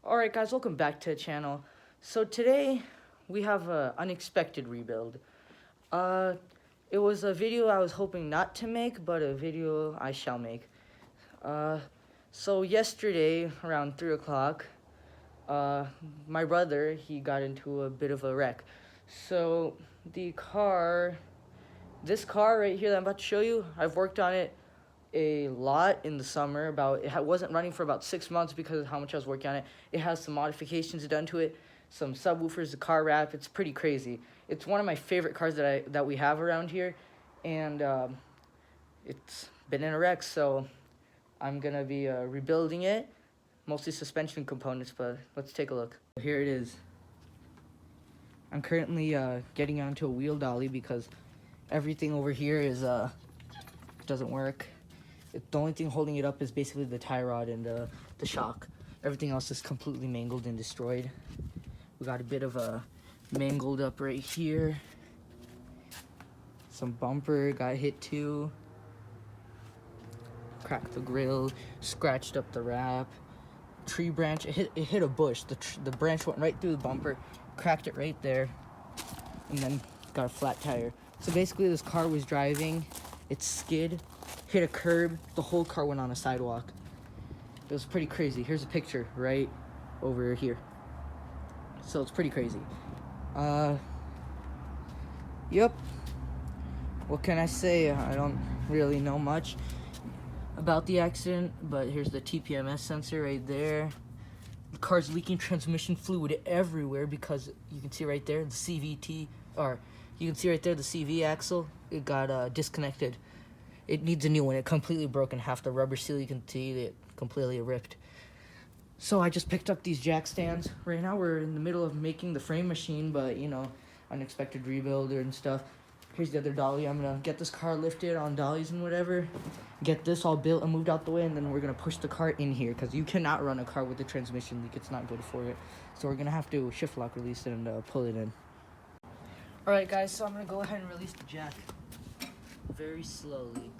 Alright guys, welcome back to the channel. So today we have an unexpected rebuild. It was a video I was hoping not to make, but a video I shall make. So yesterday around 3 o'clock, my brother, he got into a bit of a wreck. So this car right here that I'm about to show you, I've worked on it a lot in the summer. It wasn't running for about 6 months because of how much I was working on it. It has some modifications done to it, some subwoofers, a car wrap. It's pretty crazy. It's one of my favorite cars that we have around here, and it's been in a wreck, so I'm gonna be rebuilding it, mostly suspension components, but let's take a look. Here it is. I'm currently getting onto a wheel dolly because everything over here is doesn't work. The only thing holding it up is basically the tie rod and the shock. Everything else is completely mangled and destroyed. We got a bit of a mangled up right here. Some bumper got hit too. Cracked the grill, scratched up the wrap. Tree branch, it hit a bush. The branch went right through the bumper, cracked it right there, and then got a flat tire. So basically this car was driving, it skid, hit a curb, the whole car went on a sidewalk. It was pretty crazy. Here's a picture right over here. So it's pretty crazy. Yep. What can I say? I don't really know much about the accident, but here's the TPMS sensor right there. The car's leaking transmission fluid everywhere because you can see right there the CVT, or you can see right there the CV axle. It got disconnected. It needs a new one. It completely broken. Half the rubber seal, you can see it completely ripped. So I just picked up these jack stands. Right now we're in the middle of making the frame machine, but you know, unexpected rebuild and stuff. Here's the other dolly. I'm gonna get this car lifted on dollies and whatever, get this all built and moved out the way, and then we're gonna push the car in here because you cannot run a car with a transmission leak. It's not good for it. So we're gonna have to shift lock release it and pull it in. Alright guys, so I'm gonna go ahead and release the jack very slowly.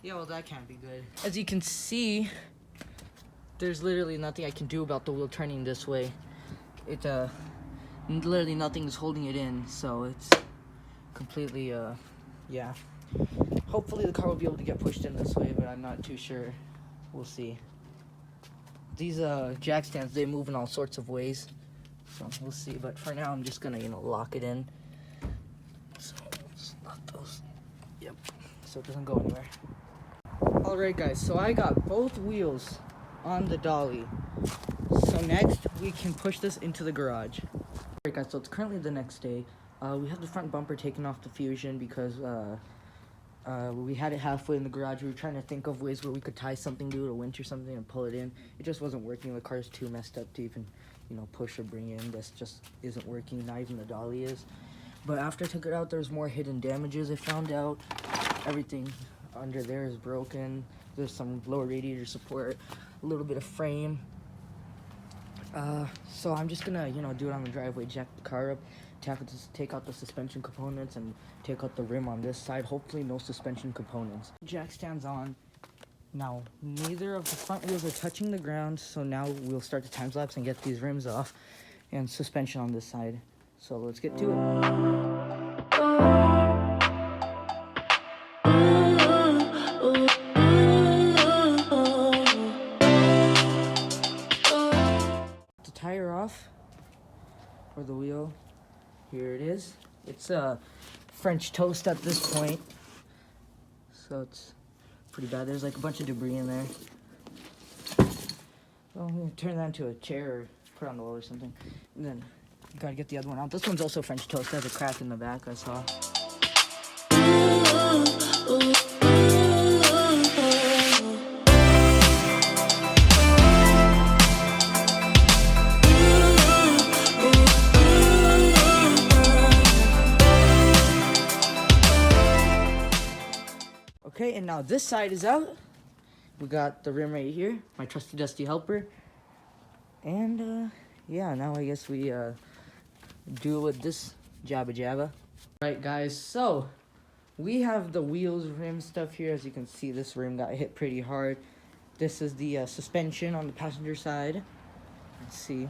Yeah, well, that can't be good. As you can see, there's literally nothing I can do about the wheel turning this way. Literally nothing is holding it in, so it's completely, yeah. Hopefully the car will be able to get pushed in this way, but I'm not too sure. We'll see. These, jack stands, they move in all sorts of ways, so we'll see. But for now, I'm just gonna, lock it in. So, let's lock those. Yep. So it doesn't go anywhere. Alright guys, so I got both wheels on the dolly. So next, we can push this into the garage. Alright guys, so it's currently the next day. We have the front bumper taken off the Fusion because we had it halfway in the garage. We were trying to think of ways where we could tie something to it, a winch or something, and pull it in. It just wasn't working. The car's too messed up to even, push or bring in. This just isn't working. Not even the dolly is. But after I took it out, there's more hidden damages I found out. Everything under there is broken. There's some lower radiator support, a little bit of frame. So I'm just gonna, do it on the driveway, jack the car up, take out the suspension components, and take out the rim on this side. Hopefully no suspension components. Jack stands on. Now, neither of the front wheels are touching the ground, so now we'll start the time lapse and get these rims off, and suspension on this side. So let's get to it. Tire off, or the wheel. Here it is. It's French toast at this point, so it's pretty bad. There's like a bunch of debris in there. Well, I'm gonna turn that into a chair or put it on the wall or something, and then you gotta get the other one out. This one's also French toast. It has a crack in the back, I saw. Okay, and now this side is out. We got the rim right here, my trusty dusty helper. And yeah, now I guess we do with this jabba jabba. Right guys, so we have the wheels rim stuff here. As you can see, this rim got hit pretty hard. This is the suspension on the passenger side. Let's see,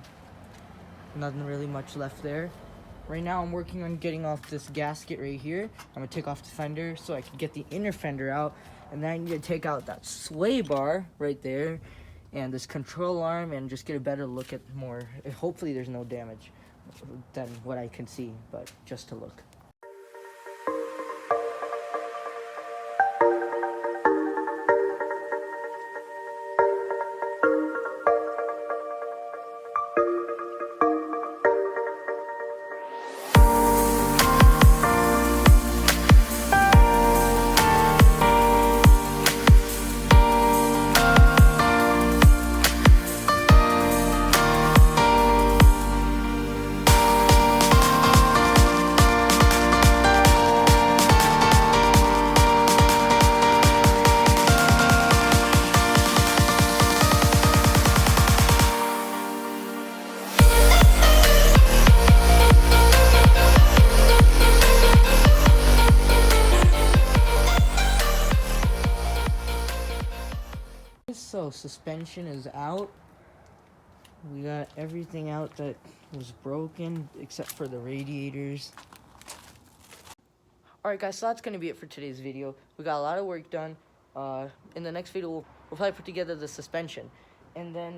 nothing really much left there. Right now I'm working on getting off this gasket right here. I'm gonna take off the fender so I can get the inner fender out, and then I need to take out that sway bar right there and this control arm and just get a better look at more. Hopefully there's no damage than what I can see, but just to look. So suspension is out. We got everything out that was broken except for the radiators. Alright guys, so that's going to be it for today's video. We got a lot of work done. In the next video, we'll probably put together the suspension. And then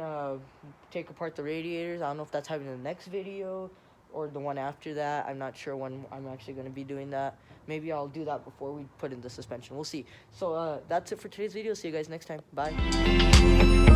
take apart the radiators. I don't know if that's happening in the next video or the one after that. I'm not sure when I'm actually going to be doing that. Maybe I'll do that before we put in the suspension. We'll see. So that's it for today's video. See you guys next time. Bye.